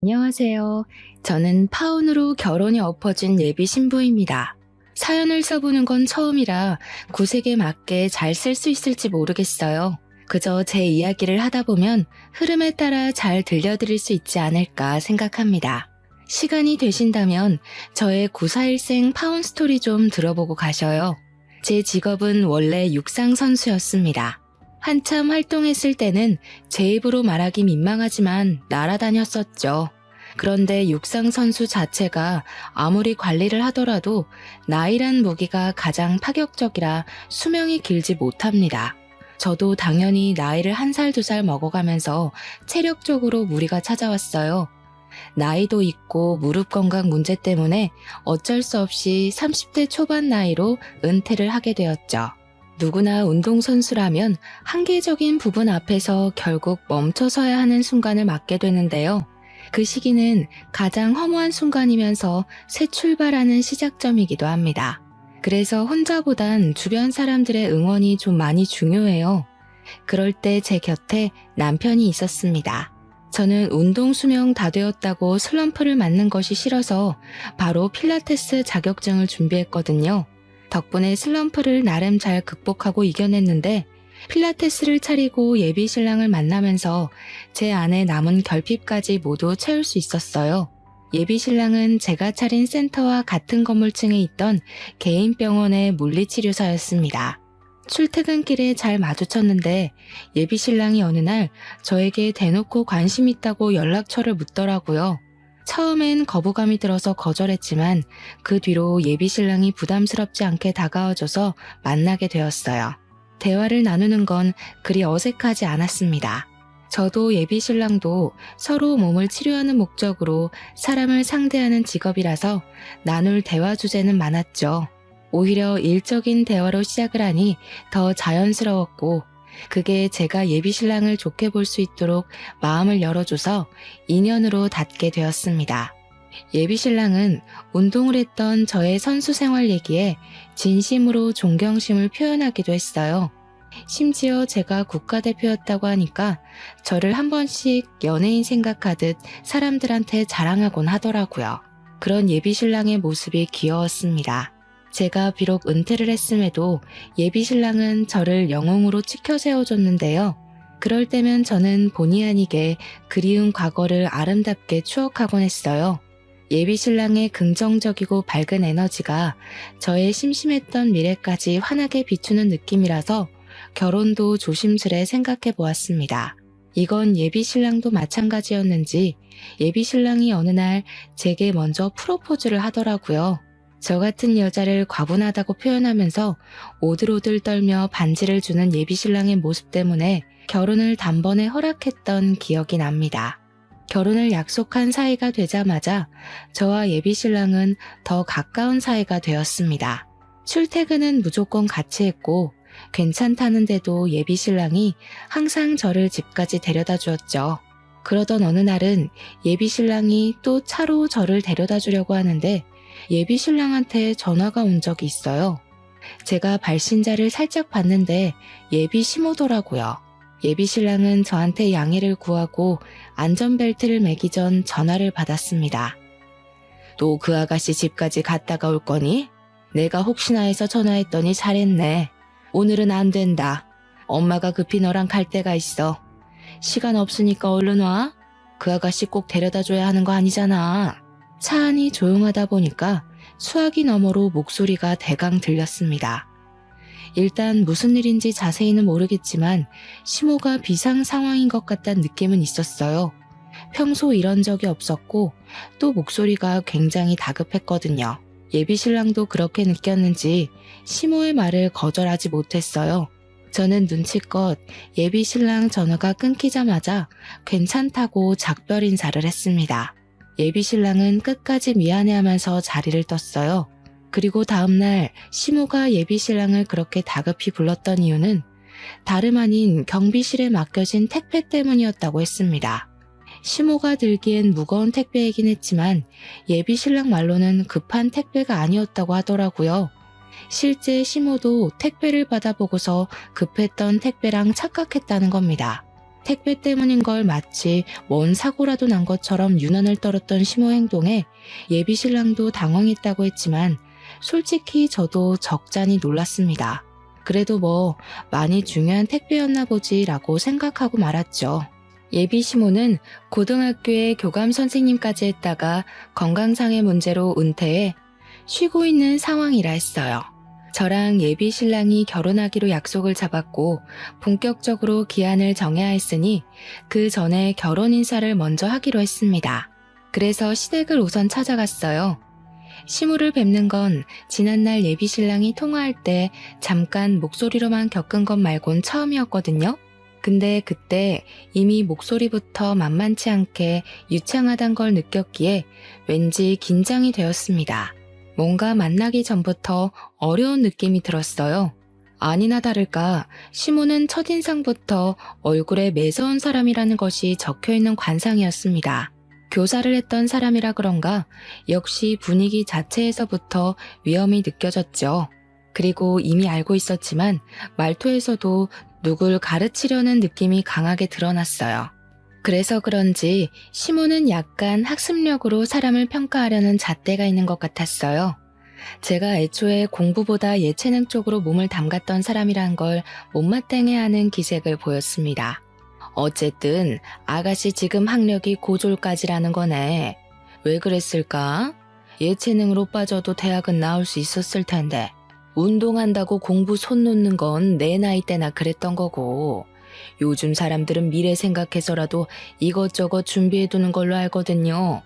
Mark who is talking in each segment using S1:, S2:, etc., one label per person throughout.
S1: 안녕하세요. 저는 파혼으로 결혼이 엎어진 예비 신부입니다. 사연을 써보는 건 처음이라 구색에 맞게 잘 쓸 수 있을지 모르겠어요. 그저 제 이야기를 하다 보면 흐름에 따라 잘 들려드릴 수 있지 않을까 생각합니다. 시간이 되신다면 저의 941생 파혼 스토리 좀 들어보고 가셔요. 제 직업은 원래 육상 선수였습니다. 한참 활동했을 때는 제 입으로 말하기 민망하지만 날아다녔었죠. 그런데 육상 선수 자체가 아무리 관리를 하더라도 나이란 무기가 가장 파격적이라 수명이 길지 못합니다. 저도 당연히 나이를 1살, 2살 먹어가면서 체력적으로 무리가 찾아왔어요. 나이도 있고 무릎 건강 문제 때문에 어쩔 수 없이 30대 초반 나이로 은퇴를 하게 되었죠. 누구나 운동선수라면 한계적인 부분 앞에서 결국 멈춰서야 하는 순간을 맞게 되는데요. 그 시기는 가장 허무한 순간이면서 새 출발하는 시작점이기도 합니다. 그래서 혼자보단 주변 사람들의 응원이 좀 많이 중요해요. 그럴 때 제 곁에 남편이 있었습니다. 저는 운동 수명 다 되었다고 슬럼프를 맞는 것이 싫어서 바로 필라테스 자격증을 준비했거든요. 덕분에 슬럼프를 나름 잘 극복하고 이겨냈는데 필라테스를 차리고 예비 신랑을 만나면서 제 안에 남은 결핍까지 모두 채울 수 있었어요. 예비 신랑은 제가 차린 센터와 같은 건물층에 있던 개인 병원의 물리치료사였습니다. 출퇴근길에 잘 마주쳤는데 예비 신랑이 어느 날 저에게 대놓고 관심 있다고 연락처를 묻더라고요. 처음엔 거부감이 들어서 거절했지만 그 뒤로 예비 신랑이 부담스럽지 않게 다가와줘서 만나게 되었어요. 대화를 나누는 건 그리 어색하지 않았습니다. 저도 예비 신랑도 서로 몸을 치료하는 목적으로 사람을 상대하는 직업이라서 나눌 대화 주제는 많았죠. 오히려 일적인 대화로 시작을 하니 더 자연스러웠고 그게 제가 예비 신랑을 좋게 볼 수 있도록 마음을 열어줘서 인연으로 닿게 되었습니다. 예비 신랑은 운동을 했던 저의 선수 생활 얘기에 진심으로 존경심을 표현하기도 했어요. 심지어 제가 국가대표였다고 하니까 저를 한 번씩 연예인 생각하듯 사람들한테 자랑하곤 하더라고요. 그런 예비 신랑의 모습이 귀여웠습니다. 제가 비록 은퇴를 했음에도 예비 신랑은 저를 영웅으로 치켜 세워줬는데요. 그럴 때면 저는 본의 아니게 그리운 과거를 아름답게 추억하곤 했어요. 예비 신랑의 긍정적이고 밝은 에너지가 저의 심심했던 미래까지 환하게 비추는 느낌이라서 결혼도 조심스레 생각해 보았습니다. 이건 예비 신랑도 마찬가지였는지 예비 신랑이 어느 날 제게 먼저 프로포즈를 하더라고요. 저 같은 여자를 과분하다고 표현하면서 오들오들 떨며 반지를 주는 예비 신랑의 모습 때문에 결혼을 단번에 허락했던 기억이 납니다. 결혼을 약속한 사이가 되자마자 저와 예비 신랑은 더 가까운 사이가 되었습니다. 출퇴근은 무조건 같이 했고 괜찮다는데도 예비 신랑이 항상 저를 집까지 데려다 주었죠. 그러던 어느 날은 예비 신랑이 또 차로 저를 데려다 주려고 하는데 예비 신랑한테 전화가 온 적이 있어요. 제가 발신자를 살짝 봤는데 예비 시모더라고요. 예비 신랑은 저한테 양해를 구하고 안전벨트를 매기 전 전화를 받았습니다. 또 그 아가씨 집까지 갔다가 올 거니? 내가 혹시나 해서 전화했더니 잘했네. 오늘은 안 된다. 엄마가 급히 너랑 갈 데가 있어. 시간 없으니까 얼른 와. 그 아가씨 꼭 데려다 줘야 하는 거 아니잖아. 차 안이 조용하다 보니까 수화기 너머로 목소리가 대강 들렸습니다. 일단 무슨 일인지 자세히는 모르겠지만 시모가 비상 상황인 것 같다는 느낌은 있었어요. 평소 이런 적이 없었고 또 목소리가 굉장히 다급했거든요. 예비 신랑도 그렇게 느꼈는지 시모의 말을 거절하지 못했어요. 저는 눈치껏 예비 신랑 전화가 끊기자마자 괜찮다고 작별 인사를 했습니다. 예비 신랑은 끝까지 미안해하면서 자리를 떴어요. 그리고 다음날 시모가 예비 신랑을 그렇게 다급히 불렀던 이유는 다름 아닌 경비실에 맡겨진 택배 때문이었다고 했습니다. 시모가 들기엔 무거운 택배이긴 했지만 예비 신랑 말로는 급한 택배가 아니었다고 하더라고요. 실제 시모도 택배를 받아보고서 급했던 택배랑 착각했다는 겁니다. 택배 때문인 걸 마치 뭔 사고라도 난 것처럼 유난을 떨었던 시모 행동에 예비 신랑도 당황했다고 했지만 솔직히 저도 적잖이 놀랐습니다. 그래도 뭐 많이 중요한 택배였나 보지라고 생각하고 말았죠. 예비 시모는 고등학교에 교감 선생님까지 했다가 건강상의 문제로 은퇴해 쉬고 있는 상황이라 했어요. 저랑 예비 신랑이 결혼하기로 약속을 잡았고 본격적으로 기한을 정해야 했으니 그 전에 결혼 인사를 먼저 하기로 했습니다. 그래서 시댁을 우선 찾아갔어요. 시무를 뵙는 건 지난날 예비 신랑이 통화할 때 잠깐 목소리로만 겪은 것 말곤 처음이었거든요. 근데 그때 이미 목소리부터 만만치 않게 유창하단 걸 느꼈기에 왠지 긴장이 되었습니다. 뭔가 만나기 전부터 어려운 느낌이 들었어요. 아니나 다를까 시모는 첫인상부터 얼굴에 매서운 사람이라는 것이 적혀있는 관상이었습니다. 교사를 했던 사람이라 그런가 역시 분위기 자체에서부터 위험이 느껴졌죠. 그리고 이미 알고 있었지만 말투에서도 누굴 가르치려는 느낌이 강하게 드러났어요. 그래서 그런지 시모는 약간 학습력으로 사람을 평가하려는 잣대가 있는 것 같았어요. 제가 애초에 공부보다 예체능 쪽으로 몸을 담갔던 사람이란 걸 못마땅해하는 기색을 보였습니다. 어쨌든 아가씨 지금 학력이 고졸까지라는 거네. 왜 그랬을까? 예체능으로 빠져도 대학은 나올 수 있었을 텐데. 운동한다고 공부 손 놓는 건 내 나이 때나 그랬던 거고. 요즘 사람들은 미래 생각해서라도 이것저것 준비해두는 걸로 알거든요.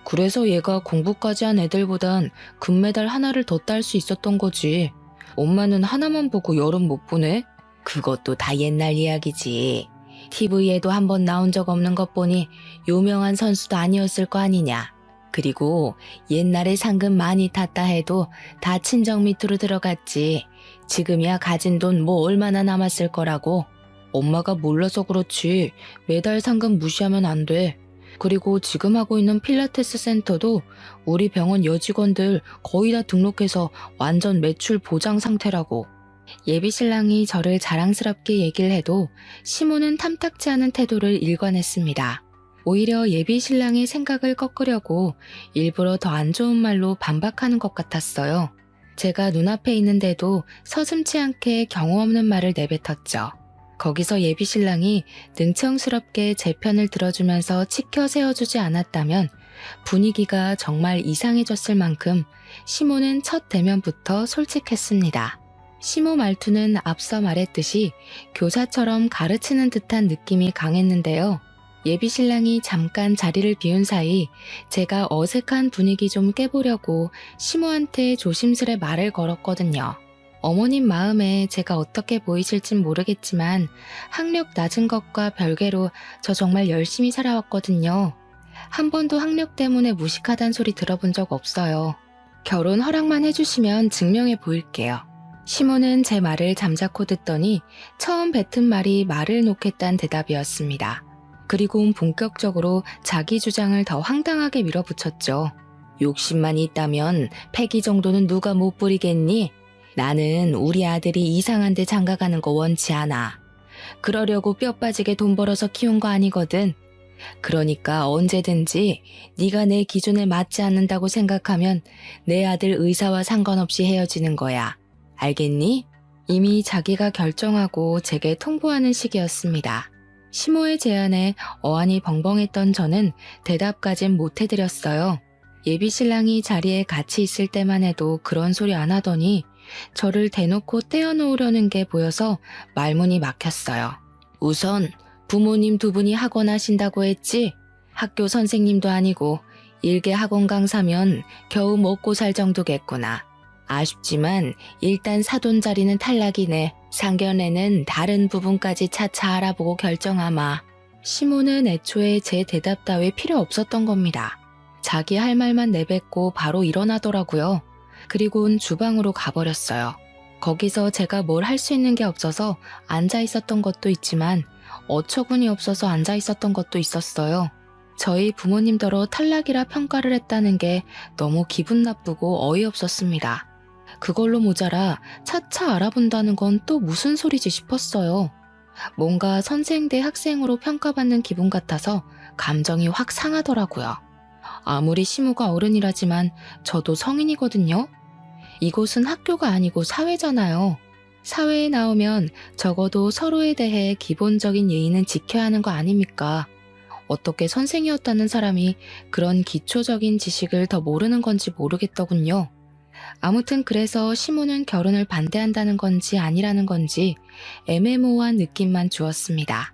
S1: 그래서 얘가 공부까지 한 애들보단 금메달 하나를 더 딸 수 있었던 거지. 엄마는 하나만 보고 여름 못 보네? 그것도 다 옛날 이야기지. TV에도 한 번 나온 적 없는 것 보니 유명한 선수도 아니었을 거 아니냐. 그리고 옛날에 상금 많이 탔다 해도 다 친정 밑으로 들어갔지. 지금이야 가진 돈 뭐 얼마나 남았을 거라고. 엄마가 몰라서 그렇지 매달 상금 무시하면 안 돼. 그리고 지금 하고 있는 필라테스 센터도 우리 병원 여직원들 거의 다 등록해서 완전 매출 보장 상태라고. 예비 신랑이 저를 자랑스럽게 얘기를 해도 시모는 탐탁지 않은 태도를 일관했습니다. 오히려 예비 신랑의 생각을 꺾으려고 일부러 더 안 좋은 말로 반박하는 것 같았어요. 제가 눈앞에 있는데도 서슴지 않게 경우 없는 말을 내뱉었죠. 거기서 예비 신랑이 능청스럽게 제 편을 들어주면서 치켜 세워주지 않았다면 분위기가 정말 이상해졌을 만큼 시모는 첫 대면부터 솔직했습니다. 시모 말투는 앞서 말했듯이 교사처럼 가르치는 듯한 느낌이 강했는데요. 예비 신랑이 잠깐 자리를 비운 사이 제가 어색한 분위기 좀 깨보려고 시모한테 조심스레 말을 걸었거든요. 어머님 마음에 제가 어떻게 보이실진 모르겠지만 학력 낮은 것과 별개로 저 정말 열심히 살아왔거든요. 한 번도 학력 때문에 무식하단 소리 들어본 적 없어요. 결혼 허락만 해주시면 증명해 보일게요. 시모는 제 말을 잠자코 듣더니 처음 뱉은 말이 말을 놓겠다는 대답이었습니다. 그리고는 본격적으로 자기 주장을 더 황당하게 밀어붙였죠. 욕심만 있다면 패기 정도는 누가 못 부리겠니? 나는 우리 아들이 이상한 데 장가가는 거 원치 않아. 그러려고 뼈 빠지게 돈 벌어서 키운 거 아니거든. 그러니까 언제든지 네가 내 기준에 맞지 않는다고 생각하면 내 아들 의사와 상관없이 헤어지는 거야. 알겠니? 이미 자기가 결정하고 제게 통보하는 시기였습니다. 시모의 제안에 어안이 벙벙했던 저는 대답까진 못 해드렸어요. 예비 신랑이 자리에 같이 있을 때만 해도 그런 소리 안 하더니 저를 대놓고 떼어놓으려는 게 보여서 말문이 막혔어요. 우선 부모님 두 분이 학원 하신다고 했지? 학교 선생님도 아니고 일개 학원 강사면 겨우 먹고 살 정도겠구나. 아쉽지만 일단 사돈 자리는 탈락이네. 상견례는 다른 부분까지 차차 알아보고 결정하마. 시모는 애초에 제 대답 따위 필요 없었던 겁니다. 자기 할 말만 내뱉고 바로 일어나더라고요. 그리고는 주방으로 가버렸어요. 거기서 제가 뭘 할 수 있는 게 없어서 앉아 있었던 것도 있지만 어처구니 없어서 앉아 있었던 것도 있었어요. 저희 부모님더러 탈락이라 평가를 했다는 게 너무 기분 나쁘고 어이없었습니다. 그걸로 모자라 차차 알아본다는 건 또 무슨 소리지 싶었어요. 뭔가 선생 대 학생으로 평가받는 기분 같아서 감정이 확 상하더라고요. 아무리 시모가 어른이라지만 저도 성인이거든요. 이곳은 학교가 아니고 사회잖아요. 사회에 나오면 적어도 서로에 대해 기본적인 예의는 지켜야 하는 거 아닙니까? 어떻게 선생이었다는 사람이 그런 기초적인 지식을 더 모르는 건지 모르겠더군요. 아무튼 그래서 시모는 결혼을 반대한다는 건지 아니라는 건지 애매모호한 느낌만 주었습니다.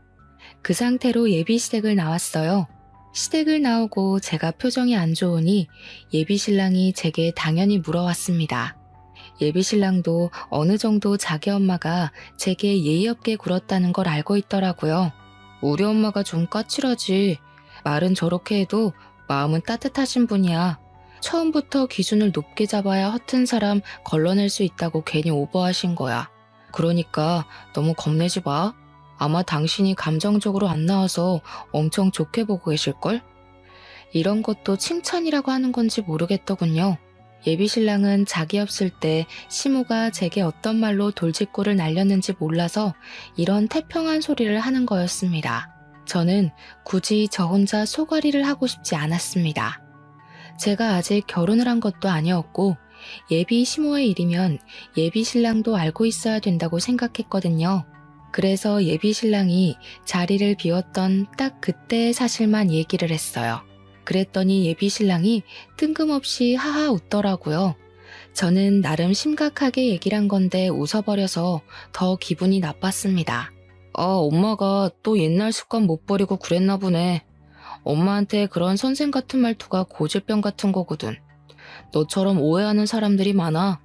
S1: 그 상태로 예비 시댁을 나왔어요. 시댁을 나오고 제가 표정이 안 좋으니 예비 신랑이 제게 당연히 물어왔습니다. 예비 신랑도 어느 정도 자기 엄마가 제게 예의 없게 굴었다는 걸 알고 있더라고요. 우리 엄마가 좀 까칠하지. 말은 저렇게 해도 마음은 따뜻하신 분이야. 처음부터 기준을 높게 잡아야 허튼 사람 걸러낼 수 있다고 괜히 오버하신 거야. 그러니까 너무 겁내지 마. 아마 당신이 감정적으로 안 나와서 엄청 좋게 보고 계실걸? 이런 것도 칭찬이라고 하는 건지 모르겠더군요. 예비 신랑은 자기 없을 때 시모가 제게 어떤 말로 돌직구를 날렸는지 몰라서 이런 태평한 소리를 하는 거였습니다. 저는 굳이 저 혼자 소가리를 하고 싶지 않았습니다. 제가 아직 결혼을 한 것도 아니었고 예비 시모의 일이면 예비 신랑도 알고 있어야 된다고 생각했거든요. 그래서 예비 신랑이 자리를 비웠던 딱 그때의 사실만 얘기를 했어요. 그랬더니 예비 신랑이 뜬금없이 하하 웃더라고요. 저는 나름 심각하게 얘기를 한 건데 웃어버려서 더 기분이 나빴습니다. 엄마가 또 옛날 습관 못 버리고 그랬나 보네. 엄마한테 그런 선생 같은 말투가 고질병 같은 거거든. 너처럼 오해하는 사람들이 많아.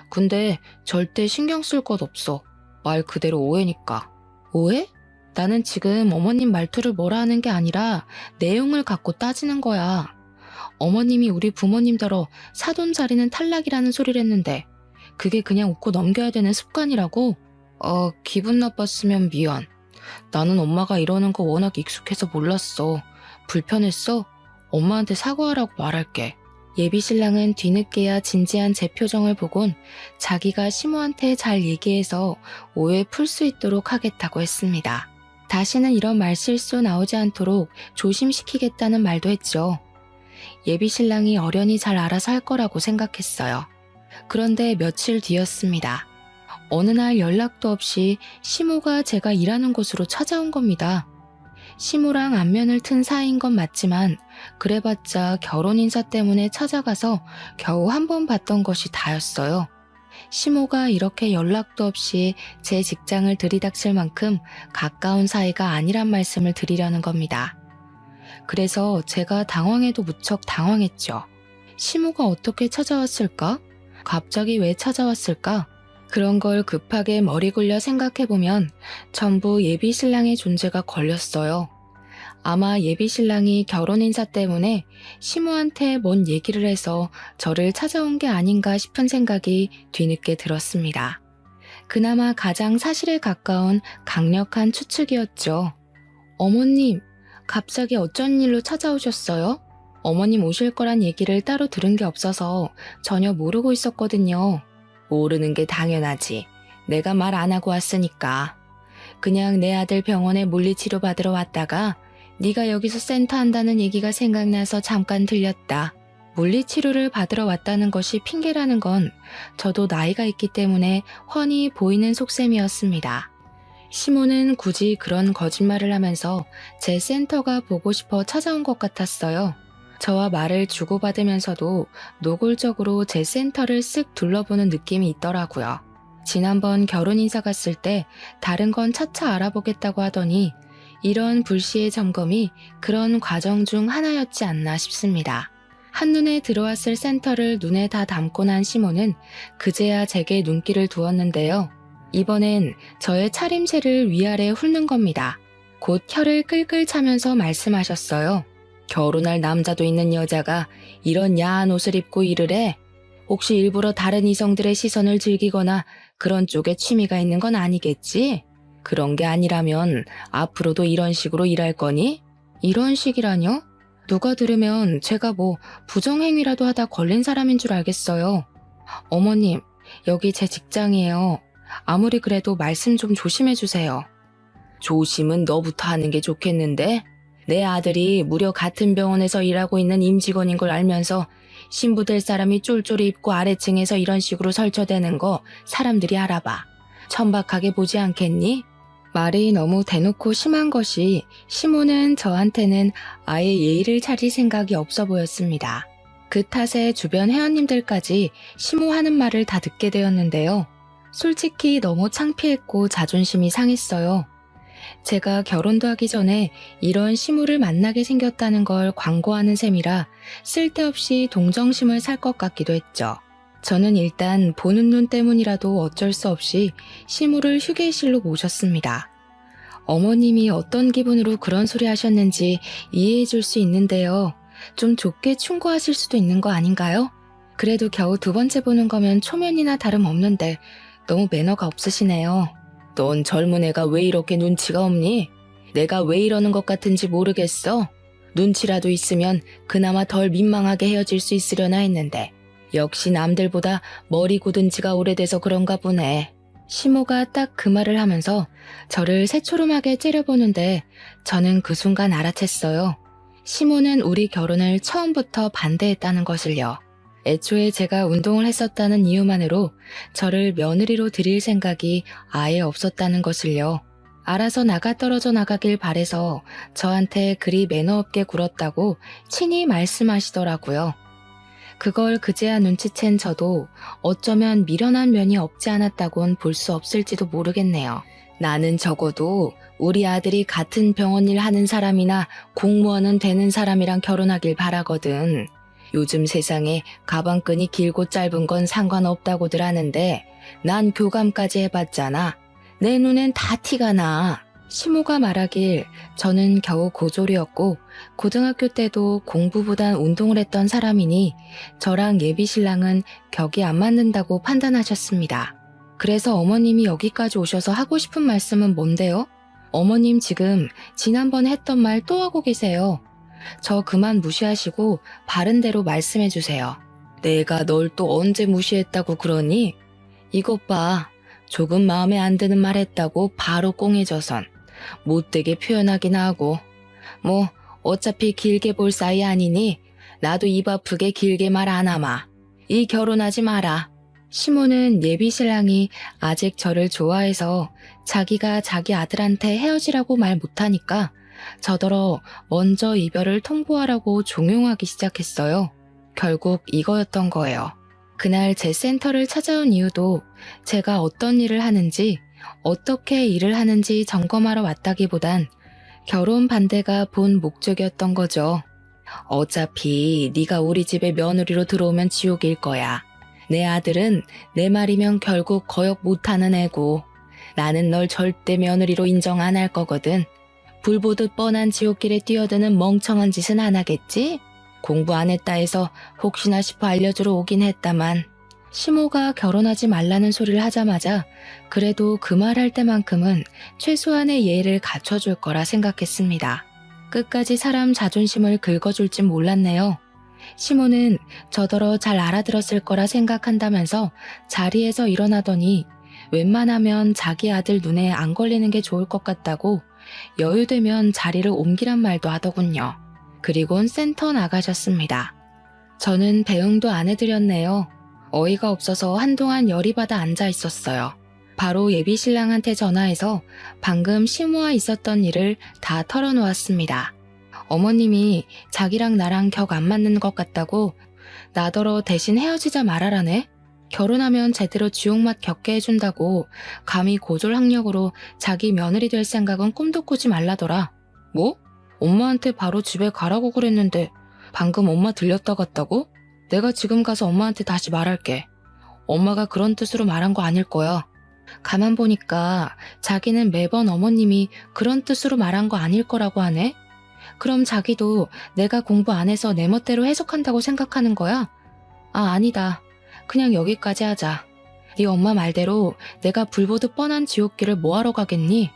S1: 근데 절대 신경 쓸 것 없어. 말 그대로 오해니까. 오해? 나는 지금 어머님 말투를 뭐라 하는 게 아니라 내용을 갖고 따지는 거야. 어머님이 우리 부모님더러 사돈 자리는 탈락이라는 소리를 했는데 그게 그냥 웃고 넘겨야 되는 습관이라고? 기분 나빴으면 미안. 나는 엄마가 이러는 거 워낙 익숙해서 몰랐어. 불편했어? 엄마한테 사과하라고 말할게. 예비 신랑은 뒤늦게야 진지한 제 표정을 보곤 자기가 시모한테 잘 얘기해서 오해 풀 수 있도록 하겠다고 했습니다. 다시는 이런 말실수 나오지 않도록 조심시키겠다는 말도 했죠. 예비 신랑이 어련히 잘 알아서 할 거라고 생각했어요. 그런데 며칠 뒤였습니다. 어느 날 연락도 없이 시모가 제가 일하는 곳으로 찾아온 겁니다. 시모랑 안면을 튼 사이인 건 맞지만 그래봤자 결혼 인사 때문에 찾아가서 겨우 한 번 봤던 것이 다였어요. 시모가 이렇게 연락도 없이 제 직장을 들이닥칠 만큼 가까운 사이가 아니란 말씀을 드리려는 겁니다. 그래서 제가 당황해도 무척 당황했죠. 시모가 어떻게 찾아왔을까? 갑자기 왜 찾아왔을까? 그런 걸 급하게 머리 굴려 생각해보면 전부 예비 신랑의 존재가 걸렸어요. 아마 예비 신랑이 결혼 인사 때문에 시모한테 뭔 얘기를 해서 저를 찾아온 게 아닌가 싶은 생각이 뒤늦게 들었습니다. 그나마 가장 사실에 가까운 강력한 추측이었죠. 어머님, 갑자기 어쩐 일로 찾아오셨어요? 어머님 오실 거란 얘기를 따로 들은 게 없어서 전혀 모르고 있었거든요. 모르는 게 당연하지. 내가 말 안 하고 왔으니까. 그냥 내 아들 병원에 물리치료 받으러 왔다가 네가 여기서 센터 한다는 얘기가 생각나서 잠깐 들렸다. 물리치료를 받으러 왔다는 것이 핑계라는 건 저도 나이가 있기 때문에 훤히 보이는 속셈이었습니다. 시모는 굳이 그런 거짓말을 하면서 제 센터가 보고 싶어 찾아온 것 같았어요. 저와 말을 주고받으면서도 노골적으로 제 센터를 쓱 둘러보는 느낌이 있더라고요. 지난번 결혼 인사 갔을 때 다른 건 차차 알아보겠다고 하더니 이런 불시의 점검이 그런 과정 중 하나였지 않나 싶습니다. 한눈에 들어왔을 센터를 눈에 다 담고 난 시모는 그제야 제게 눈길을 두었는데요. 이번엔 저의 차림새를 위아래 훑는 겁니다. 곧 혀를 끌끌 차면서 말씀하셨어요. 결혼할 남자도 있는 여자가 이런 야한 옷을 입고 일을 해? 혹시 일부러 다른 이성들의 시선을 즐기거나 그런 쪽에 취미가 있는 건 아니겠지? 그런 게 아니라면 앞으로도 이런 식으로 일할 거니? 이런 식이라뇨? 누가 들으면 제가 뭐 부정행위라도 하다 걸린 사람인 줄 알겠어요. 어머님, 여기 제 직장이에요. 아무리 그래도 말씀 좀 조심해 주세요. 조심은 너부터 하는 게 좋겠는데? 내 아들이 무려 같은 병원에서 일하고 있는 임직원인 걸 알면서 신부 될 사람이 쫄쫄이 입고 아래층에서 이런 식으로 설쳐대는 거 사람들이 알아봐. 천박하게 보지 않겠니? 말이 너무 대놓고 심한 것이 시모는 저한테는 아예 예의를 차릴 생각이 없어 보였습니다. 그 탓에 주변 회원님들까지 시모 하는 말을 다 듣게 되었는데요. 솔직히 너무 창피했고 자존심이 상했어요. 제가 결혼도 하기 전에 이런 시모를 만나게 생겼다는 걸 광고하는 셈이라 쓸데없이 동정심을 살 것 같기도 했죠. 저는 일단 보는 눈 때문이라도 어쩔 수 없이 시모를 휴게실로 모셨습니다. 어머님이 어떤 기분으로 그런 소리 하셨는지 이해해 줄 수 있는데요. 좀 좁게 충고하실 수도 있는 거 아닌가요? 그래도 겨우 두 번째 보는 거면 초면이나 다름없는데 너무 매너가 없으시네요. 넌 젊은 애가 왜 이렇게 눈치가 없니? 내가 왜 이러는 것 같은지 모르겠어. 눈치라도 있으면 그나마 덜 민망하게 헤어질 수 있으려나 했는데 역시 남들보다 머리 굳은 지가 오래돼서 그런가 보네. 시모가 딱 그 말을 하면서 저를 새초롬하게 째려보는데 저는 그 순간 알아챘어요. 시모는 우리 결혼을 처음부터 반대했다는 것을요. 애초에 제가 운동을 했었다는 이유만으로 저를 며느리로 드릴 생각이 아예 없었다는 것을요. 알아서 나가 떨어져 나가길 바래서 저한테 그리 매너 없게 굴었다고 친히 말씀하시더라고요. 그걸 그제야 눈치챈 저도 어쩌면 미련한 면이 없지 않았다곤 볼 수 없을지도 모르겠네요. 나는 적어도 우리 아들이 같은 병원 일 하는 사람이나 공무원은 되는 사람이랑 결혼하길 바라거든. 요즘 세상에 가방끈이 길고 짧은 건 상관없다고들 하는데 난 교감까지 해봤잖아. 내 눈엔 다 티가 나. 시모가 말하길 저는 겨우 고졸이었고 고등학교 때도 공부보단 운동을 했던 사람이니 저랑 예비신랑은 격이 안 맞는다고 판단하셨습니다. 그래서 어머님이 여기까지 오셔서 하고 싶은 말씀은 뭔데요? 어머님 지금 지난번에 했던 말 또 하고 계세요. 저 그만 무시하시고 바른 대로 말씀해 주세요. 내가 널 또 언제 무시했다고 그러니? 이것 봐. 조금 마음에 안 드는 말 했다고 바로 꽁해져선 못되게 표현하긴 하고 뭐 어차피 길게 볼 사이 아니니 나도 입 아프게 길게 말 안 하마. 이 결혼하지 마라. 시모는 예비신랑이 아직 저를 좋아해서 자기가 자기 아들한테 헤어지라고 말 못하니까 저더러 먼저 이별을 통보하라고 종용하기 시작했어요. 결국 이거였던 거예요. 그날 제 센터를 찾아온 이유도 제가 어떤 일을 하는지 어떻게 일을 하는지 점검하러 왔다기보단 결혼 반대가 본 목적이었던 거죠. 어차피 네가 우리 집에 며느리로 들어오면 지옥일 거야. 내 아들은 내 말이면 결국 거역 못하는 애고 나는 널 절대 며느리로 인정 안 할 거거든. 불 보듯 뻔한 지옥길에 뛰어드는 멍청한 짓은 안 하겠지? 공부 안 했다 해서 혹시나 싶어 알려주러 오긴 했다만 시모가 결혼하지 말라는 소리를 하자마자 그래도 그 말할 때만큼은 최소한의 예의를 갖춰줄 거라 생각했습니다. 끝까지 사람 자존심을 긁어줄진 몰랐네요. 시모는 저더러 잘 알아들었을 거라 생각한다면서 자리에서 일어나더니 웬만하면 자기 아들 눈에 안 걸리는 게 좋을 것 같다고 여유되면 자리를 옮기란 말도 하더군요. 그리곤 센터 나가셨습니다. 저는 배웅도 안 해드렸네요. 어이가 없어서 한동안 열이 받아 앉아 있었어요. 바로 예비신랑한테 전화해서 방금 시모와 있었던 일을 다 털어놓았습니다. 어머님이 자기랑 나랑 격 안 맞는 것 같다고 나더러 대신 헤어지자 말하라네. 결혼하면 제대로 지옥맛 겪게 해준다고 감히 고졸학력으로 자기 며느리 될 생각은 꿈도 꾸지 말라더라. 뭐? 엄마한테 바로 집에 가라고 그랬는데 방금 엄마 들렸다 갔다고? 내가 지금 가서 엄마한테 다시 말할게. 엄마가 그런 뜻으로 말한 거 아닐 거야. 가만 보니까 자기는 매번 어머님이 그런 뜻으로 말한 거 아닐 거라고 하네. 그럼 자기도 내가 공부 안 해서 내 멋대로 해석한다고 생각하는 거야? 아, 아니다. 그냥 여기까지 하자. 네 엄마 말대로 내가 불보듯 뻔한 지옥길을 뭐하러 가겠니?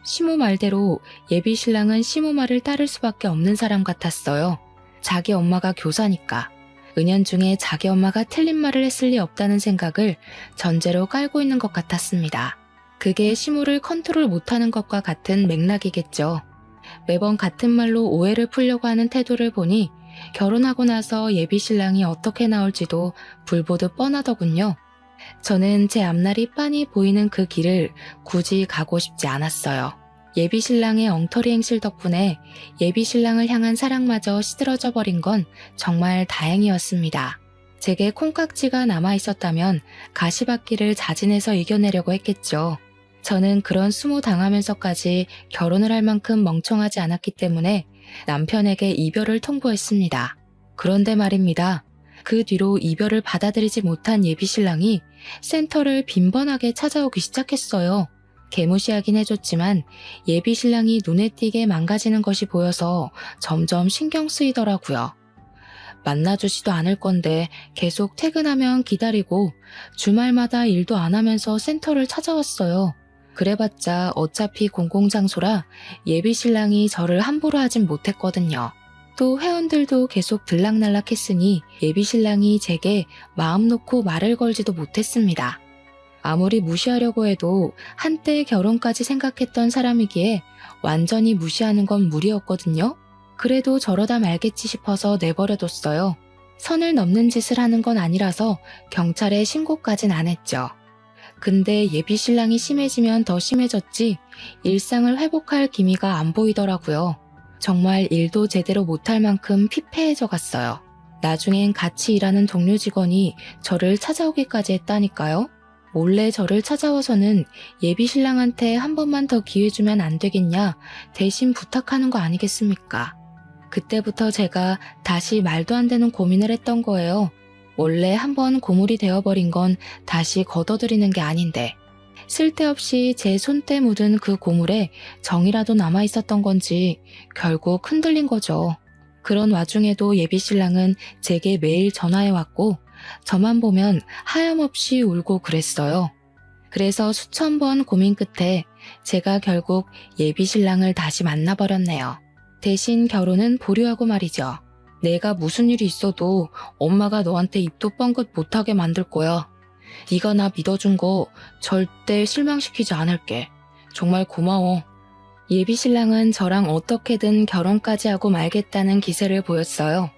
S1: 시모 말대로 예비신랑은 시모 말을 따를 수밖에 없는 사람 같았어요. 자기 엄마가 교사니까. 은연중에 자기 엄마가 틀린 말을 했을 리 없다는 생각을 전제로 깔고 있는 것 같았습니다. 그게 시무를 컨트롤 못하는 것과 같은 맥락이겠죠. 매번 같은 말로 오해를 풀려고 하는 태도를 보니 결혼하고 나서 예비 신랑이 어떻게 나올지도 불보듯 뻔하더군요. 저는 제 앞날이 빤히 보이는 그 길을 굳이 가고 싶지 않았어요. 예비 신랑의 엉터리 행실 덕분에 예비 신랑을 향한 사랑마저 시들어져 버린 건 정말 다행이었습니다. 제게 콩깍지가 남아 있었다면 가시밭길을 자진해서 이겨내려고 했겠죠. 저는 그런 수모 당하면서까지 결혼을 할 만큼 멍청하지 않았기 때문에 남편에게 이별을 통보했습니다. 그런데 말입니다. 그 뒤로 이별을 받아들이지 못한 예비 신랑이 센터를 빈번하게 찾아오기 시작했어요. 개무시하긴 해줬지만 예비 신랑이 눈에 띄게 망가지는 것이 보여서 점점 신경 쓰이더라고요. 만나주지도 않을 건데 계속 퇴근하면 기다리고 주말마다 일도 안 하면서 센터를 찾아왔어요. 그래봤자 어차피 공공장소라 예비 신랑이 저를 함부로 하진 못했거든요. 또 회원들도 계속 들락날락했으니 예비 신랑이 제게 마음 놓고 말을 걸지도 못했습니다. 아무리 무시하려고 해도 한때 결혼까지 생각했던 사람이기에 완전히 무시하는 건 무리였거든요. 그래도 저러다 말겠지 싶어서 내버려뒀어요. 선을 넘는 짓을 하는 건 아니라서 경찰에 신고까진 안 했죠. 근데 예비 신랑이 심해지면 더 심해졌지 일상을 회복할 기미가 안 보이더라고요. 정말 일도 제대로 못할 만큼 피폐해져 갔어요. 나중엔 같이 일하는 동료 직원이 저를 찾아오기까지 했다니까요. 몰래 저를 찾아와서는 예비 신랑한테 한 번만 더 기회 주면 안 되겠냐 대신 부탁하는 거 아니겠습니까? 그때부터 제가 다시 말도 안 되는 고민을 했던 거예요. 원래 한번 고물이 되어버린 건 다시 걷어들이는 게 아닌데 쓸데없이 제 손때 묻은 그 고물에 정이라도 남아있었던 건지 결국 흔들린 거죠. 그런 와중에도 예비 신랑은 제게 매일 전화해왔고 저만 보면 하염없이 울고 그랬어요. 그래서 수천 번 고민 끝에 제가 결국 예비 신랑을 다시 만나버렸네요. 대신 결혼은 보류하고 말이죠. 내가 무슨 일이 있어도 엄마가 너한테 입도 뻥긋 못하게 만들 거야. 네가 나 믿어준 거 절대 실망시키지 않을게. 정말 고마워. 예비 신랑은 저랑 어떻게든 결혼까지 하고 말겠다는 기세를 보였어요.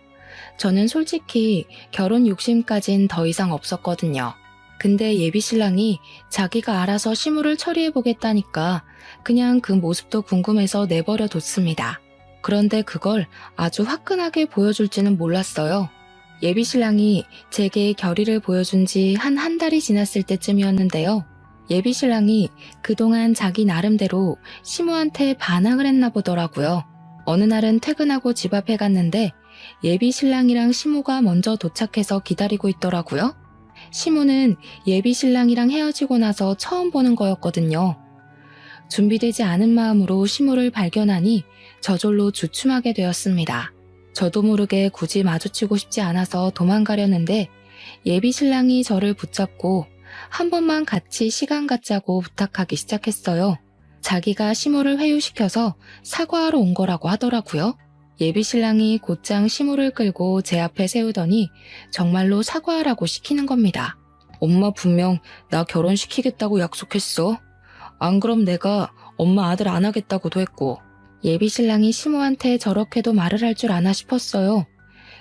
S1: 저는 솔직히 결혼 욕심까진 더 이상 없었거든요. 근데 예비 신랑이 자기가 알아서 시무를 처리해보겠다니까 그냥 그 모습도 궁금해서 내버려 뒀습니다. 그런데 그걸 아주 화끈하게 보여줄지는 몰랐어요. 예비 신랑이 제게 결의를 보여준 지 한 달이 지났을 때쯤이었는데요. 예비 신랑이 그동안 자기 나름대로 시무한테 반항을 했나 보더라고요. 어느 날은 퇴근하고 집 앞에 갔는데 예비 신랑이랑 시무가 먼저 도착해서 기다리고 있더라고요. 시무는 예비 신랑이랑 헤어지고 나서 처음 보는 거였거든요. 준비되지 않은 마음으로 시무를 발견하니 저절로 주춤하게 되었습니다. 저도 모르게 굳이 마주치고 싶지 않아서 도망가려는데 예비 신랑이 저를 붙잡고 한 번만 같이 시간 갖자고 부탁하기 시작했어요. 자기가 시무를 회유시켜서 사과하러 온 거라고 하더라고요. 예비 신랑이 곧장 시무를 끌고 제 앞에 세우더니 정말로 사과하라고 시키는 겁니다. 엄마 분명 나 결혼시키겠다고 약속했어. 안 그럼 내가 엄마 아들 안 하겠다고도 했고. 예비 신랑이 시무한테 저렇게도 말을 할 줄 아나 싶었어요.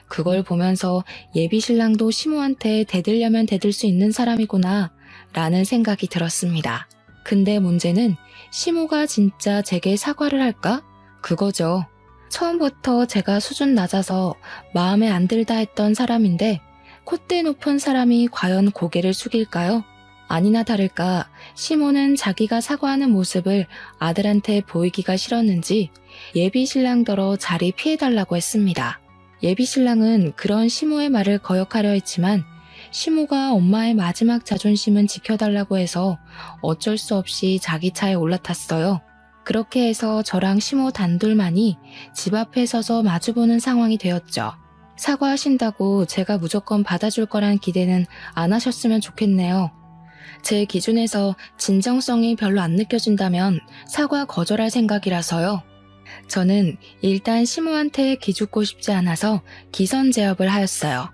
S1: 그걸 보면서 예비 신랑도 시무한테 대들려면 대들 수 있는 사람이구나 라는 생각이 들었습니다. 근데 문제는 시무가 진짜 제게 사과를 할까? 그거죠. 처음부터 제가 수준 낮아서 마음에 안 들다 했던 사람인데 콧대 높은 사람이 과연 고개를 숙일까요? 아니나 다를까 시모는 자기가 사과하는 모습을 아들한테 보이기가 싫었는지 예비 신랑더러 자리 피해달라고 했습니다. 예비 신랑은 그런 시모의 말을 거역하려 했지만 시모가 엄마의 마지막 자존심은 지켜달라고 해서 어쩔 수 없이 자기 차에 올라탔어요. 그렇게 해서 저랑 시모 단둘만이 집 앞에 서서 마주보는 상황이 되었죠. 사과하신다고 제가 무조건 받아줄 거란 기대는 안 하셨으면 좋겠네요. 제 기준에서 진정성이 별로 안 느껴진다면 사과 거절할 생각이라서요. 저는 일단 시모한테 기죽고 싶지 않아서 기선제압을 하였어요.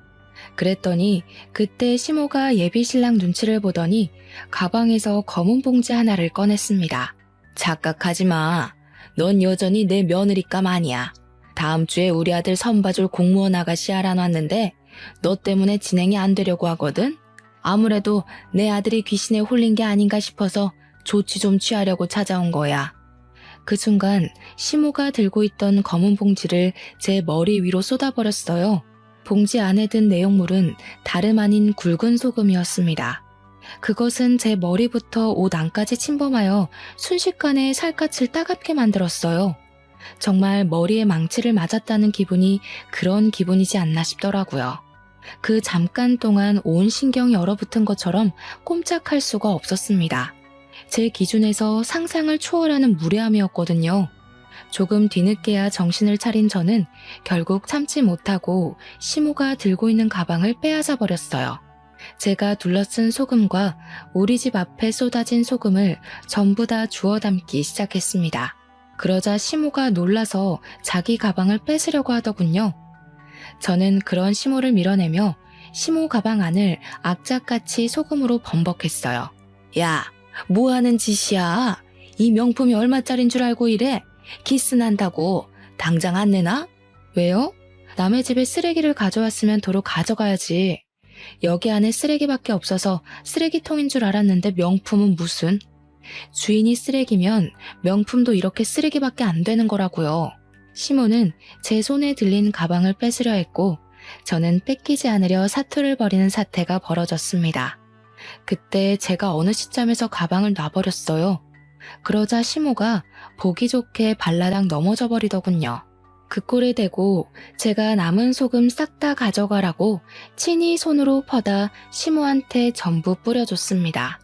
S1: 그랬더니 그때 시모가 예비 신랑 눈치를 보더니 가방에서 검은 봉지 하나를 꺼냈습니다. 착각하지 마. 넌 여전히 내 며느리감 아니야. 다음 주에 우리 아들 선봐줄 공무원 아가씨 알아놨는데 너 때문에 진행이 안 되려고 하거든? 아무래도 내 아들이 귀신에 홀린 게 아닌가 싶어서 조치 좀 취하려고 찾아온 거야. 그 순간 시모가 들고 있던 검은 봉지를 제 머리 위로 쏟아버렸어요. 봉지 안에 든 내용물은 다름 아닌 굵은 소금이었습니다. 그것은 제 머리부터 옷 안까지 침범하여 순식간에 살갗을 따갑게 만들었어요. 정말 머리에 망치를 맞았다는 기분이 그런 기분이지 않나 싶더라고요. 그 잠깐 동안 온 신경이 얼어붙은 것처럼 꼼짝할 수가 없었습니다. 제 기준에서 상상을 초월하는 무례함이었거든요. 조금 뒤늦게야 정신을 차린 저는 결국 참지 못하고 시모가 들고 있는 가방을 빼앗아 버렸어요. 제가 둘러쓴 소금과 우리 집 앞에 쏟아진 소금을 전부 다 주워 담기 시작했습니다. 그러자 시모가 놀라서 자기 가방을 뺏으려고 하더군요. 저는 그런 시모를 밀어내며 시모 가방 안을 악착같이 소금으로 범벅했어요. 야, 뭐 하는 짓이야? 이 명품이 얼마짜린 줄 알고 이래? 기스 난다고. 당장 안 내놔? 왜요? 남의 집에 쓰레기를 가져왔으면 도로 가져가야지. 여기 안에 쓰레기밖에 없어서 쓰레기통인 줄 알았는데 명품은 무슨? 주인이 쓰레기면 명품도 이렇게 쓰레기밖에 안 되는 거라고요. 시모는 제 손에 들린 가방을 뺏으려 했고 저는 뺏기지 않으려 사투를 벌이는 사태가 벌어졌습니다. 그때 제가 어느 시점에서 가방을 놔버렸어요. 그러자 시모가 보기 좋게 발라당 넘어져 버리더군요. 그 꼴에 대고 제가 남은 소금 싹 다 가져가라고 친히 손으로 퍼다 시모한테 전부 뿌려줬습니다.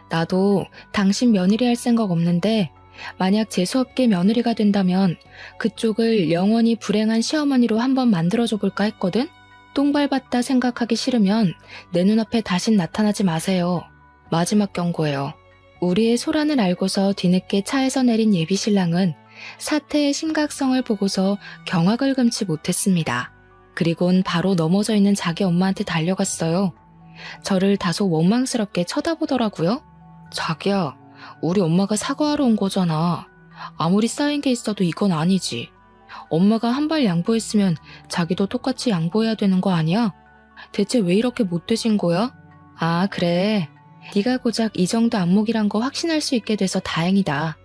S1: 나도 당신 며느리 할 생각 없는데 만약 재수없게 며느리가 된다면 그쪽을 영원히 불행한 시어머니로 한번 만들어줘 볼까 했거든? 똥 밟았다 생각하기 싫으면 내 눈앞에 다신 나타나지 마세요. 마지막 경고예요. 우리의 소란을 알고서 뒤늦게 차에서 내린 예비 신랑은 사태의 심각성을 보고서 경악을 금치 못했습니다. 그리곤 바로 넘어져 있는 자기 엄마한테 달려갔어요. 저를 다소 원망스럽게 쳐다보더라고요. 자기야, 우리 엄마가 사과하러 온 거잖아. 아무리 쌓인 게 있어도 이건 아니지. 엄마가 한 발 양보했으면 자기도 똑같이 양보해야 되는 거 아니야? 대체 왜 이렇게 못되신 거야? 아, 그래. 네가 고작 이 정도 안목이란 거 확신할 수 있게 돼서 다행이다.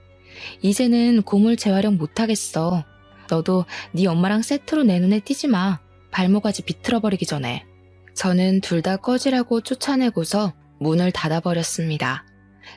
S1: 이제는 고물 재활용 못하겠어. 너도 네 엄마랑 세트로 내 눈에 띄지 마. 발모가지 비틀어버리기 전에. 저는 둘 다 꺼지라고 쫓아내고서 문을 닫아버렸습니다.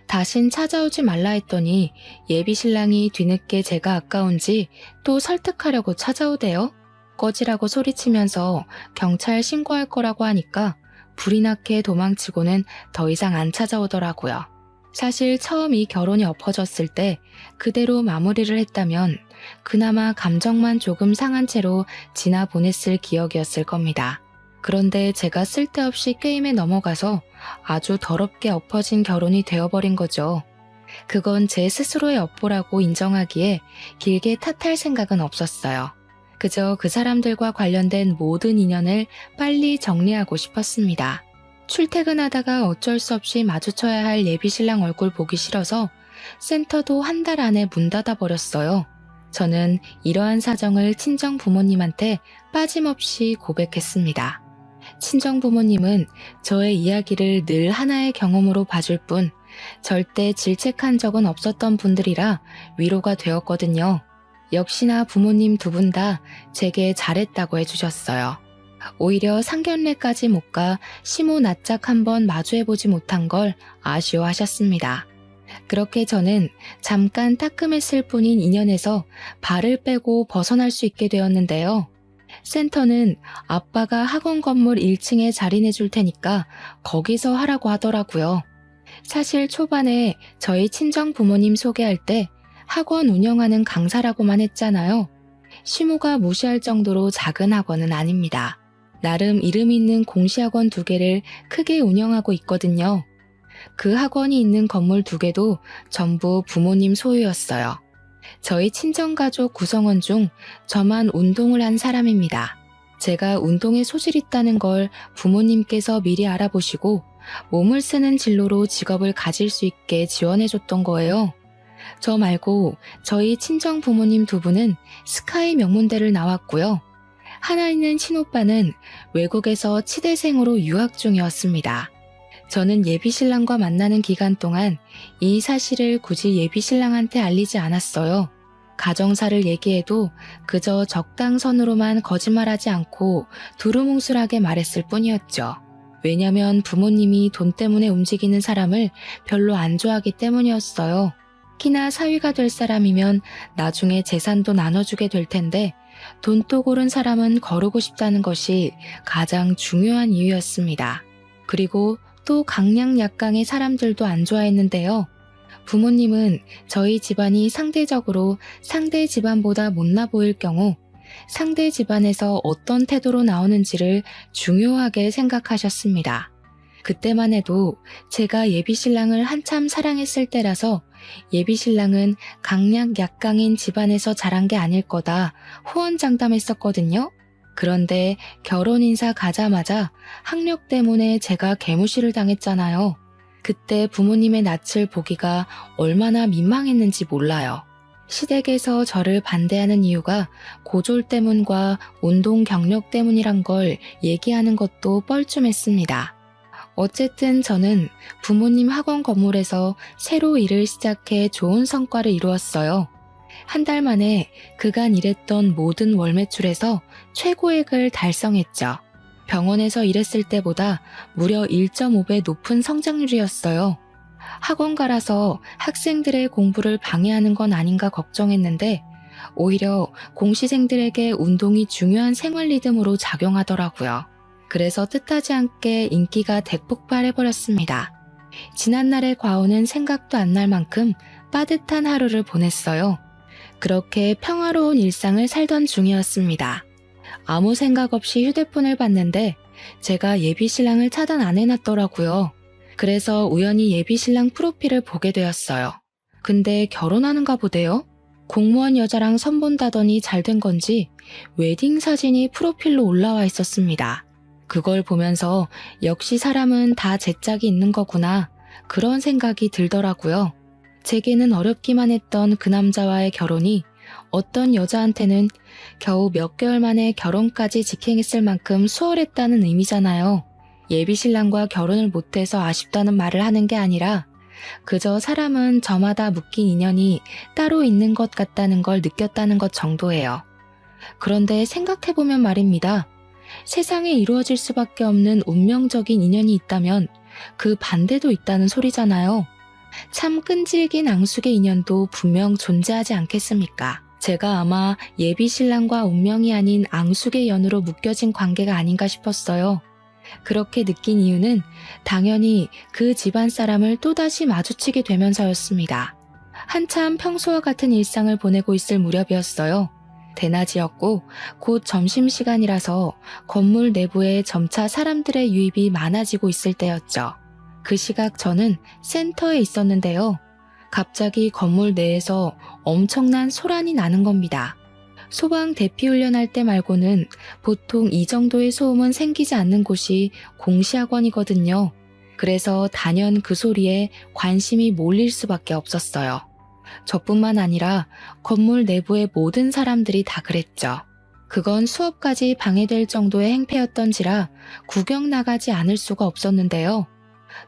S1: 다신 찾아오지 말라 했더니 예비 신랑이 뒤늦게 제가 아까운지 또 설득하려고 찾아오대요. 꺼지라고 소리치면서 경찰 신고할 거라고 하니까 불이 나게 도망치고는 더 이상 안 찾아오더라고요. 사실 처음 이 결혼이 엎어졌을 때 그대로 마무리를 했다면 그나마 감정만 조금 상한 채로 지나 보냈을 기억이었을 겁니다. 그런데 제가 쓸데없이 게임에 넘어가서 아주 더럽게 엎어진 결혼이 되어버린 거죠. 그건 제 스스로의 업보라고 인정하기에 길게 탓할 생각은 없었어요. 그저 그 사람들과 관련된 모든 인연을 빨리 정리하고 싶었습니다. 출퇴근하다가 어쩔 수 없이 마주쳐야 할 예비 신랑 얼굴 보기 싫어서 센터도 한 달 안에 문 닫아버렸어요. 저는 이러한 사정을 친정 부모님한테 빠짐없이 고백했습니다. 친정 부모님은 저의 이야기를 늘 하나의 경험으로 봐줄 뿐 절대 질책한 적은 없었던 분들이라 위로가 되었거든요. 역시나 부모님 두 분 다 제게 잘했다고 해주셨어요. 오히려 상견례까지 못 가 시모 낯짝 한번 마주해보지 못한 걸 아쉬워하셨습니다. 그렇게 저는 잠깐 따끔했을 뿐인 인연에서 발을 빼고 벗어날 수 있게 되었는데요. 센터는 아빠가 학원 건물 1층에 자리 내줄 테니까 거기서 하라고 하더라고요. 사실 초반에 저희 친정 부모님 소개할 때 학원 운영하는 강사라고만 했잖아요. 시모가 무시할 정도로 작은 학원은 아닙니다. 나름 이름 있는 공시학원 2개를 크게 운영하고 있거든요. 그 학원이 있는 건물 2개도 전부 부모님 소유였어요. 저희 친정가족 구성원 중 저만 운동을 한 사람입니다. 제가 운동에 소질이 있다는 걸 부모님께서 미리 알아보시고 몸을 쓰는 진로로 직업을 가질 수 있게 지원해줬던 거예요. 저 말고 저희 친정 부모님 두 분은 스카이 명문대를 나왔고요. 하나 있는 친오빠는 외국에서 치대생으로 유학 중이었습니다. 저는 예비신랑과 만나는 기간 동안 이 사실을 굳이 예비신랑한테 알리지 않았어요. 가정사를 얘기해도 그저 적당선으로만 거짓말하지 않고 두루뭉술하게 말했을 뿐이었죠. 왜냐면 부모님이 돈 때문에 움직이는 사람을 별로 안 좋아하기 때문이었어요. 키나 사위가 될 사람이면 나중에 재산도 나눠주게 될 텐데 돈독 오른 사람은 거르고 싶다는 것이 가장 중요한 이유였습니다. 그리고 또 강약약강의 사람들도 안 좋아했는데요. 부모님은 저희 집안이 상대적으로 상대 집안보다 못나 보일 경우 상대 집안에서 어떤 태도로 나오는지를 중요하게 생각하셨습니다. 그때만 해도 제가 예비신랑을 한참 사랑했을 때라서 예비신랑은 강약약강인 집안에서 자란 게 아닐 거다 호언장담했었거든요. 그런데 결혼 인사 가자마자 학력 때문에 제가 개무시를 당했잖아요. 그때 부모님의 낯을 보기가 얼마나 민망했는지 몰라요. 시댁에서 저를 반대하는 이유가 고졸 때문과 운동 경력 때문이란 걸 얘기하는 것도 뻘쭘했습니다. 어쨌든 저는 부모님 학원 건물에서 새로 일을 시작해 좋은 성과를 이루었어요. 한 달 만에 그간 일했던 모든 월 매출에서 최고액을 달성했죠. 병원에서 일했을 때보다 무려 1.5배 높은 성장률이었어요. 학원가라서 학생들의 공부를 방해하는 건 아닌가 걱정했는데 오히려 공시생들에게 운동이 중요한 생활 리듬으로 작용하더라고요. 그래서 뜻하지 않게 인기가 대폭발해버렸습니다. 지난날의 과오는 생각도 안 날 만큼 빠듯한 하루를 보냈어요. 그렇게 평화로운 일상을 살던 중이었습니다. 아무 생각 없이 휴대폰을 봤는데 제가 예비신랑을 차단 안 해놨더라고요. 그래서 우연히 예비신랑 프로필을 보게 되었어요. 근데 결혼하는가 보대요? 공무원 여자랑 선본다더니 잘된 건지 웨딩 사진이 프로필로 올라와 있었습니다. 그걸 보면서 역시 사람은 다 제 짝이 있는 거구나 그런 생각이 들더라고요. 제게는 어렵기만 했던 그 남자와의 결혼이 어떤 여자한테는 겨우 몇 개월 만에 결혼까지 직행했을 만큼 수월했다는 의미잖아요. 예비신랑과 결혼을 못해서 아쉽다는 말을 하는 게 아니라 그저 사람은 저마다 묶인 인연이 따로 있는 것 같다는 걸 느꼈다는 것 정도예요. 그런데 생각해보면 말입니다. 세상에 이루어질 수밖에 없는 운명적인 인연이 있다면 그 반대도 있다는 소리잖아요. 참 끈질긴 앙숙의 인연도 분명 존재하지 않겠습니까? 제가 아마 예비신랑과 운명이 아닌 앙숙의 연으로 묶여진 관계가 아닌가 싶었어요. 그렇게 느낀 이유는 당연히 그 집안 사람을 또다시 마주치게 되면서였습니다. 한참 평소와 같은 일상을 보내고 있을 무렵이었어요. 대낮이었고 곧 점심시간이라서 건물 내부에 점차 사람들의 유입이 많아지고 있을 때였죠. 그 시각 저는 센터에 있었는데요. 갑자기 건물 내에서 엄청난 소란이 나는 겁니다. 소방 대피 훈련할 때 말고는 보통 이 정도의 소음은 생기지 않는 곳이 공시학원이거든요. 그래서 단연 그 소리에 관심이 몰릴 수밖에 없었어요. 저뿐만 아니라 건물 내부의 모든 사람들이 다 그랬죠. 그건 수업까지 방해될 정도의 행패였던지라 구경 나가지 않을 수가 없었는데요.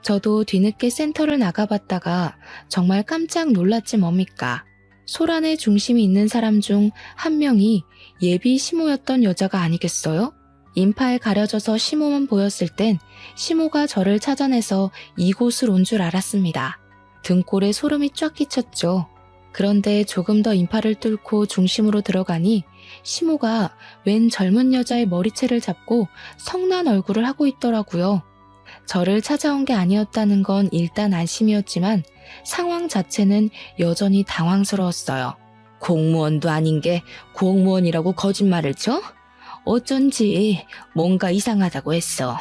S1: 저도 뒤늦게 센터를 나가봤다가 정말 깜짝 놀랐지 뭡니까. 소란의 중심이 있는 사람 중 한 명이 예비 시모였던 여자가 아니겠어요? 인파에 가려져서 시모만 보였을 땐 시모가 저를 찾아내서 이곳을 온 줄 알았습니다. 등골에 소름이 쫙 끼쳤죠. 그런데 조금 더 인파를 뚫고 중심으로 들어가니 시모가 웬 젊은 여자의 머리채를 잡고 성난 얼굴을 하고 있더라고요. 저를 찾아온 게 아니었다는 건 일단 안심이었지만 상황 자체는 여전히 당황스러웠어요. 공무원도 아닌 게 공무원이라고 거짓말을 쳐? 어쩐지 뭔가 이상하다고 했어.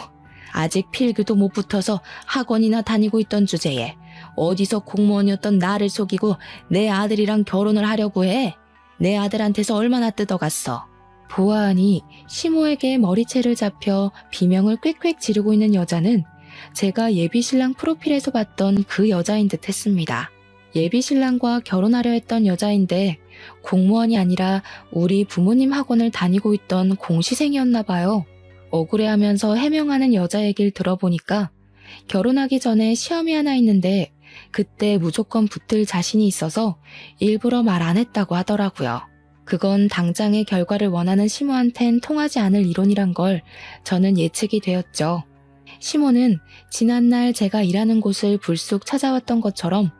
S1: 아직 필기도 못 붙어서 학원이나 다니고 있던 주제에 어디서 공무원이었던 나를 속이고 내 아들이랑 결혼을 하려고 해. 내 아들한테서 얼마나 뜯어갔어. 보아하니 시모에게 머리채를 잡혀 비명을 꽥꽥 지르고 있는 여자는 제가 예비신랑 프로필에서 봤던 그 여자인 듯 했습니다. 예비신랑과 결혼하려 했던 여자인데 공무원이 아니라 우리 부모님 학원을 다니고 있던 공시생이었나 봐요. 억울해하면서 해명하는 여자 얘기를 들어보니까 결혼하기 전에 시험이 하나 있는데 그때 무조건 붙을 자신이 있어서 일부러 말 안 했다고 하더라고요. 그건 당장의 결과를 원하는 시모한텐 통하지 않을 이론이란 걸 저는 예측이 되었죠. 시모는 지난날 제가 일하는 곳을 불쑥 찾아왔던 것처럼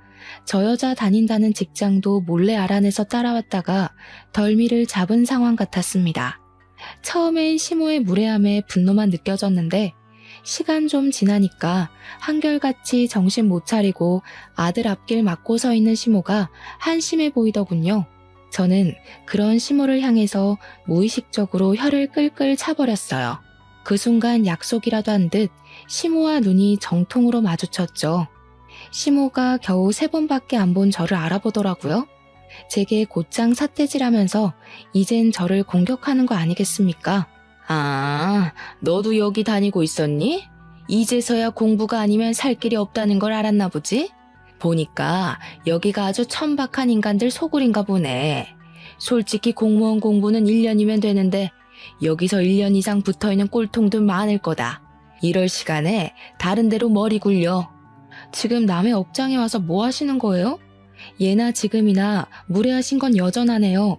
S1: 저 여자 다닌다는 직장도 몰래 알아내서 따라왔다가 덜미를 잡은 상황 같았습니다. 처음엔 시모의 무례함에 분노만 느껴졌는데 시간 좀 지나니까 한결같이 정신 못 차리고 아들 앞길 막고 서 있는 시모가 한심해 보이더군요. 저는 그런 시모를 향해서 무의식적으로 혀를 끌끌 차버렸어요. 그 순간 약속이라도 한 듯 시모와 눈이 정통으로 마주쳤죠. 시모가 겨우 3번밖에 안 본 저를 알아보더라고요. 제게 곧장 삿대질하면서 이젠 저를 공격하는 거 아니겠습니까? 아, 너도 여기 다니고 있었니? 이제서야 공부가 아니면 살 길이 없다는 걸 알았나 보지? 보니까 여기가 아주 천박한 인간들 소굴인가 보네. 솔직히 공무원 공부는 1년이면 되는데 여기서 1년 이상 붙어있는 꼴통들 많을 거다. 이럴 시간에 다른 데로 머리 굴려. 지금 남의 업장에 와서 뭐 하시는 거예요? 예나 지금이나 무례하신 건 여전하네요.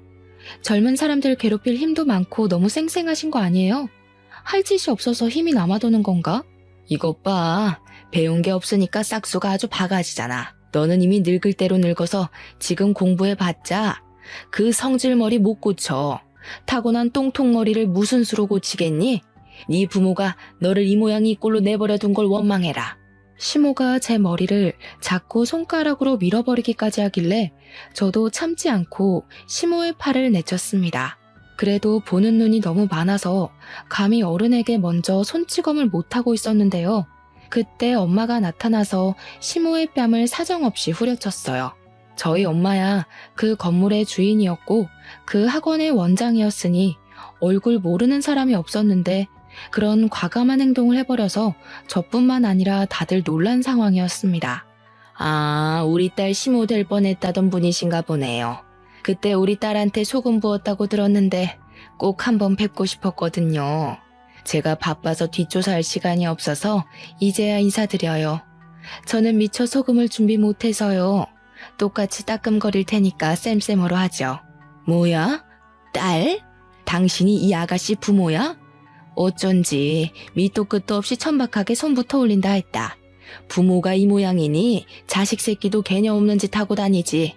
S1: 젊은 사람들 괴롭힐 힘도 많고 너무 쌩쌩하신 거 아니에요? 할 짓이 없어서 힘이 남아도는 건가? 이것 봐. 배운 게 없으니까 싹수가 아주 바가지잖아. 너는 이미 늙을 대로 늙어서 지금 공부해봤자 그 성질머리 못 고쳐. 타고난 똥통머리를 무슨 수로 고치겠니? 네 부모가 너를 이 모양 이 꼴로 내버려 둔 걸 원망해라. 시모가 제 머리를 자꾸 손가락으로 밀어버리기까지 하길래 저도 참지 않고 시모의 팔을 내쳤습니다. 그래도 보는 눈이 너무 많아서 감히 어른에게 먼저 손찌검을 못하고 있었는데요. 그때 엄마가 나타나서 시모의 뺨을 사정없이 후려쳤어요. 저희 엄마야 그 건물의 주인이었고 그 학원의 원장이었으니 얼굴 모르는 사람이 없었는데 그런 과감한 행동을 해버려서 저뿐만 아니라 다들 놀란 상황이었습니다. 아, 우리 딸 시모 될 뻔했다던 분이신가 보네요. 그때 우리 딸한테 소금 부었다고 들었는데 꼭 한번 뵙고 싶었거든요. 제가 바빠서 뒷조사할 시간이 없어서 이제야 인사드려요. 저는 미처 소금을 준비 못해서요. 똑같이 따끔거릴 테니까 쌤쌤으로 하죠. 뭐야? 딸? 당신이 이 아가씨 부모야? 어쩐지 밑도 끝도 없이 천박하게 손부터 올린다 했다. 부모가 이 모양이니 자식 새끼도 개념 없는 짓 하고 다니지.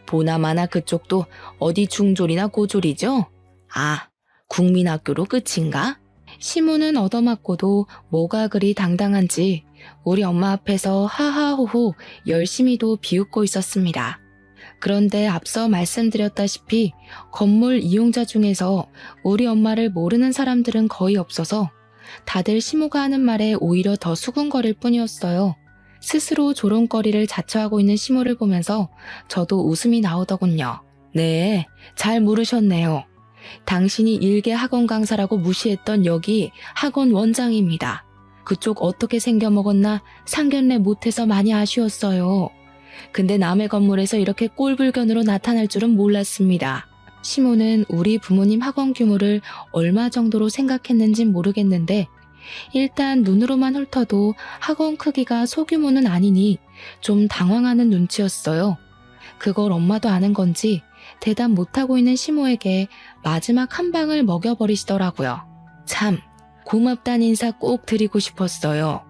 S1: 보나마나 그쪽도 어디 중졸이나 고졸이죠? 아, 국민학교로 끝인가? 시모는 얻어맞고도 뭐가 그리 당당한지 우리 엄마 앞에서 하하호호 열심히도 비웃고 있었습니다. 그런데 앞서 말씀드렸다시피 건물 이용자 중에서 우리 엄마를 모르는 사람들은 거의 없어서 다들 시모가 하는 말에 오히려 더 수군거릴 뿐이었어요. 스스로 조롱거리를 자처하고 있는 시모를 보면서 저도 웃음이 나오더군요. 네, 잘 물으셨네요. 당신이 일개 학원 강사라고 무시했던 여기 학원 원장입니다. 그쪽 어떻게 생겨먹었나 상견례 못해서 많이 아쉬웠어요. 근데 남의 건물에서 이렇게 꼴불견으로 나타날 줄은 몰랐습니다. 시모는 우리 부모님 학원 규모를 얼마 정도로 생각했는진 모르겠는데 일단 눈으로만 훑어도 학원 크기가 소규모는 아니니 좀 당황하는 눈치였어요. 그걸 엄마도 아는 건지 대답 못하고 있는 시모에게 마지막 한 방을 먹여버리시더라고요. 참, 고맙다는 인사 꼭 드리고 싶었어요.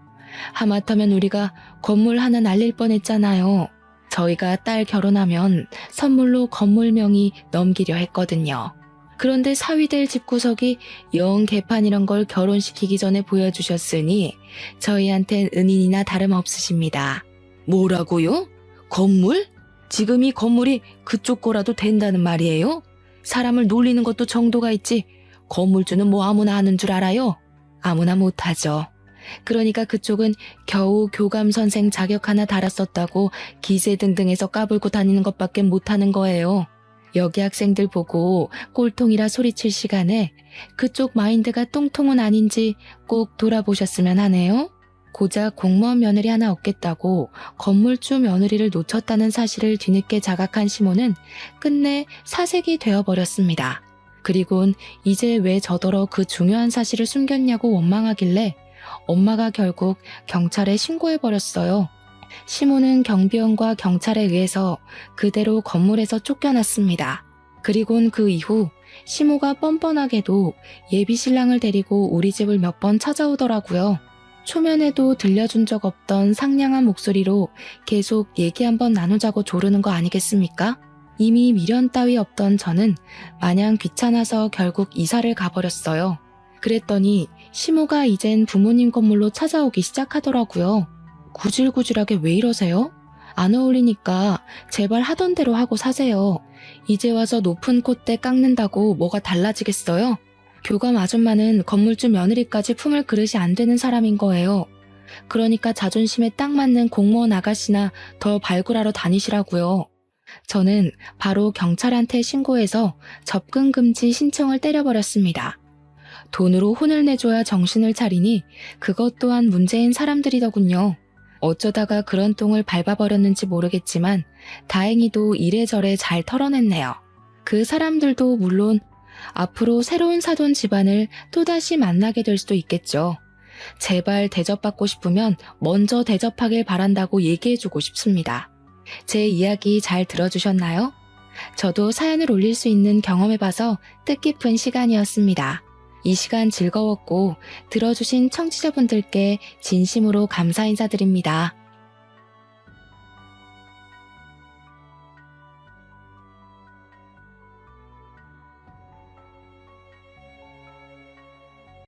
S1: 하마터면 우리가 건물 하나 날릴 뻔했잖아요. 저희가 딸 결혼하면 선물로 건물 명의 넘기려 했거든요. 그런데 사위될 집구석이 영 개판이란 걸 결혼시키기 전에 보여주셨으니 저희한텐 은인이나 다름없으십니다. 뭐라고요? 건물? 지금 이 건물이 그쪽 거라도 된다는 말이에요? 사람을 놀리는 것도 정도가 있지 건물주는 뭐 아무나 하는 줄 알아요? 아무나 못하죠. 그러니까 그쪽은 겨우 교감선생 자격 하나 달았었다고 기세등등해서 까불고 다니는 것밖에 못하는 거예요. 여기 학생들 보고 꼴통이라 소리칠 시간에 그쪽 마인드가 똥통은 아닌지 꼭 돌아보셨으면 하네요. 고작 공무원 며느리 하나 얻겠다고 건물주 며느리를 놓쳤다는 사실을 뒤늦게 자각한 시모는 끝내 사색이 되어버렸습니다. 그리곤 이제 왜 저더러 그 중요한 사실을 숨겼냐고 원망하길래 엄마가 결국 경찰에 신고해버렸어요. 시모는 경비원과 경찰에 의해서 그대로 건물에서 쫓겨났습니다. 그리곤 그 이후 시모가 뻔뻔하게도 예비 신랑을 데리고 우리 집을 몇 번 찾아오더라고요. 초면에도 들려준 적 없던 상냥한 목소리로 계속 얘기 한번 나누자고 조르는 거 아니겠습니까? 이미 미련 따위 없던 저는 마냥 귀찮아서 결국 이사를 가버렸어요. 그랬더니 시모가 이젠 부모님 건물로 찾아오기 시작하더라고요. 구질구질하게 왜 이러세요? 안 어울리니까 제발 하던 대로 하고 사세요. 이제 와서 높은 콧대 깎는다고 뭐가 달라지겠어요? 교감 아줌마는 건물주 며느리까지 품을 그릇이 안 되는 사람인 거예요. 그러니까 자존심에 딱 맞는 공무원 아가씨나 더 발굴하러 다니시라고요. 저는 바로 경찰한테 신고해서 접근 금지 신청을 때려버렸습니다. 돈으로 혼을 내줘야 정신을 차리니 그것 또한 문제인 사람들이더군요. 어쩌다가 그런 똥을 밟아버렸는지 모르겠지만 다행히도 이래저래 잘 털어냈네요. 그 사람들도 물론 앞으로 새로운 사돈 집안을 또다시 만나게 될 수도 있겠죠. 제발 대접받고 싶으면 먼저 대접하길 바란다고 얘기해주고 싶습니다. 제 이야기 잘 들어주셨나요? 저도 사연을 올릴 수 있는 경험해봐서 뜻깊은 시간이었습니다. 이 시간 즐거웠고 들어주신 청취자분들께 진심으로 감사 인사드립니다.